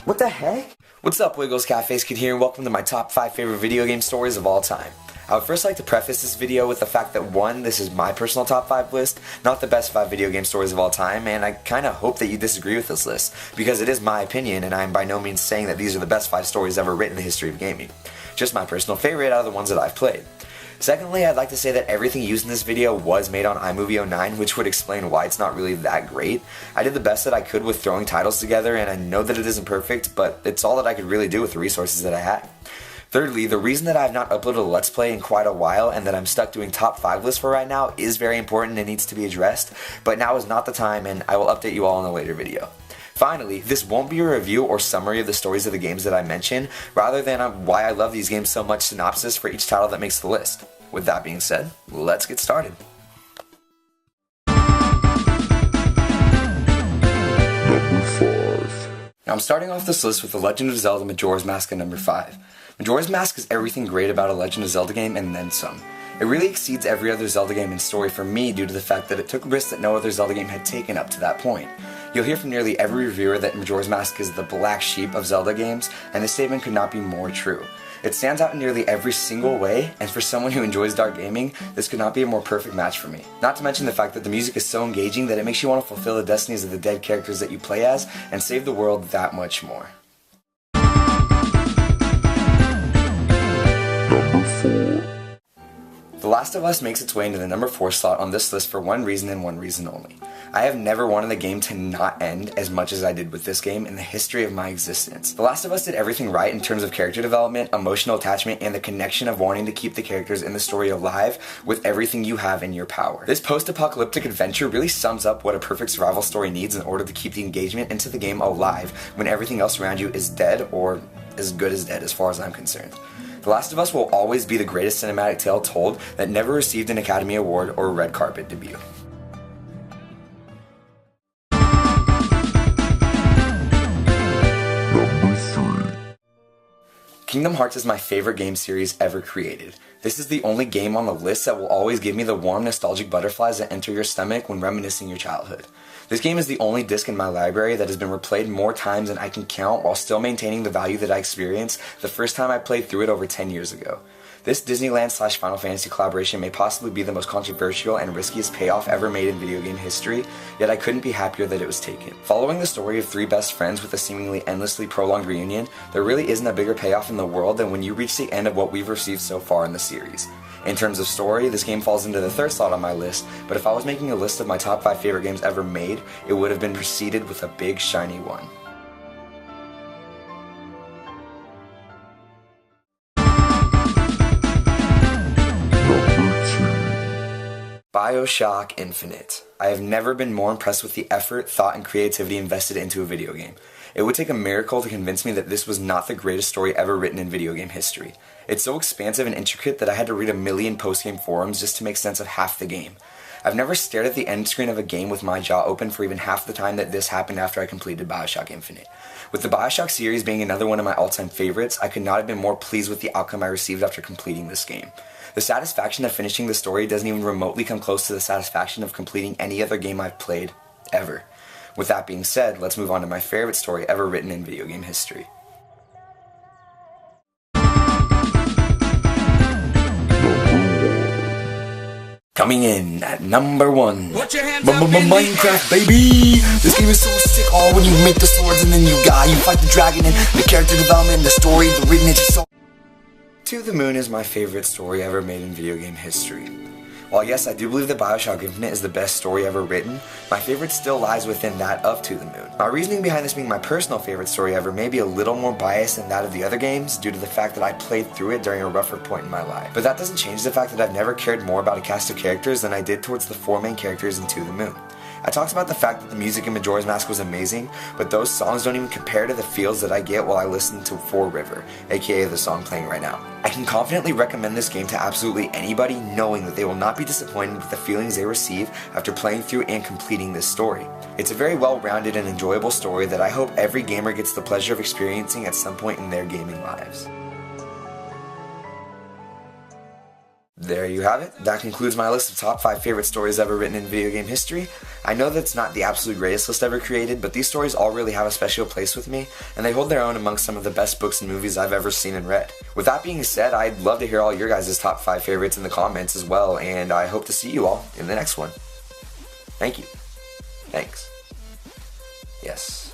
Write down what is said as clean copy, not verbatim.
What the heck? What's up, Wiggles? Cafe's Kid here, and welcome to my top 5 favorite video game stories of all time. I would first like to preface this video with the fact that 1, this is my personal top 5 list, not the best 5 video game stories of all time, and I kinda hope that you disagree with this list, because it is my opinion, and I am by no means saying that these are the best 5 stories ever written in the history of gaming. Just my personal favorite out of the ones that I've played. Secondly, I'd like to say that everything used in this video was made on iMovie 09, which would explain why it's not really that great. I did the best that I could with throwing titles together, and I know that it isn't perfect, but it's all that I could really do with the resources that I had. Thirdly, the reason that I have not uploaded a Let's Play in quite a while and that I'm stuck doing top 5 lists for right now is very important and needs to be addressed, but now is not the time, and I will update you all in a later video. Finally, this won't be a review or summary of the stories of the games that I mention, rather than a why I love these games so much synopsis for each title that makes the list. With that being said, let's get started. Number 5. Now I'm starting off this list with The Legend of Zelda Majora's Mask at number 5. Majora's Mask is everything great about a Legend of Zelda game and then some. It really exceeds every other Zelda game in story for me due to the fact that it took risks that no other Zelda game had taken up to that point. You'll hear from nearly every reviewer that Majora's Mask is the black sheep of Zelda games, and this statement could not be more true. It stands out in nearly every single way, and for someone who enjoys dark gaming, this could not be a more perfect match for me. Not to mention the fact that the music is so engaging that it makes you want to fulfill the destinies of the dead characters that you play as, and save the world that much more. Number 4. The Last of Us makes its way into the number 4 slot on this list for one reason and one reason only. I have never wanted the game to not end as much as I did with this game in the history of my existence. The Last of Us did everything right in terms of character development, emotional attachment, and the connection of wanting to keep the characters in the story alive with everything you have in your power. This post-apocalyptic adventure really sums up what a perfect survival story needs in order to keep the engagement into the game alive when everything else around you is dead, or as good as dead as far as I'm concerned. The Last of Us will always be the greatest cinematic tale told that never received an Academy Award or a red carpet debut. Number 3. Kingdom Hearts is my favorite game series ever created. This is the only game on the list that will always give me the warm, nostalgic butterflies that enter your stomach when reminiscing your childhood. This game is the only disc in my library that has been replayed more times than I can count while still maintaining the value that I experienced the first time I played through it over 10 years ago. This Disneyland/Final Fantasy collaboration may possibly be the most controversial and riskiest payoff ever made in video game history, yet I couldn't be happier that it was taken. Following the story of 3 best friends with a seemingly endlessly prolonged reunion, there really isn't a bigger payoff in the world than when you reach the end of what we've received so far in the series. In terms of story, this game falls into the 3rd slot on my list, but if I was making a list of my top 5 favorite games ever made, it would have been preceded with a big shiny 1. BioShock Infinite. I have never been more impressed with the effort, thought, and creativity invested into a video game. It would take a miracle to convince me that this was not the greatest story ever written in video game history. It's so expansive and intricate that I had to read a million post-game forums just to make sense of half the game. I've never stared at the end screen of a game with my jaw open for even half the time that this happened after I completed BioShock Infinite. With the BioShock series being another one of my all-time favorites, I could not have been more pleased with the outcome I received after completing this game. The satisfaction of finishing the story doesn't even remotely come close to the satisfaction of completing any other game I've played, ever. With that being said, let's move on to my favorite story ever written in video game history. Coming in at number 1. Minecraft, baby! This game is so sick, when you make the swords and then you fight the dragon, and the character development, the story, the written, it's so... To the Moon is my favorite story ever made in video game history. While yes, I do believe that BioShock Infinite is the best story ever written, my favorite still lies within that of To the Moon. My reasoning behind this being my personal favorite story ever may be a little more biased than that of the other games due to the fact that I played through it during a rougher point in my life. But that doesn't change the fact that I've never cared more about a cast of characters than I did towards the 4 main characters in To the Moon. I talked about the fact that the music in Majora's Mask was amazing, but those songs don't even compare to the feels that I get while I listen to Four River, aka the song playing right now. I can confidently recommend this game to absolutely anybody knowing that they will not be disappointed with the feelings they receive after playing through and completing this story. It's a very well-rounded and enjoyable story that I hope every gamer gets the pleasure of experiencing at some point in their gaming lives. there you have it. That concludes my list of top 5 favorite stories ever written in video game history. I know that's not the absolute greatest list ever created, but these stories all really have a special place with me, and they hold their own amongst some of the best books and movies I've ever seen and read. With that being said, I'd love to hear all your guys' top 5 favorites in the comments as well, and I hope to see you all in the next one. Thank you. Thanks. Yes.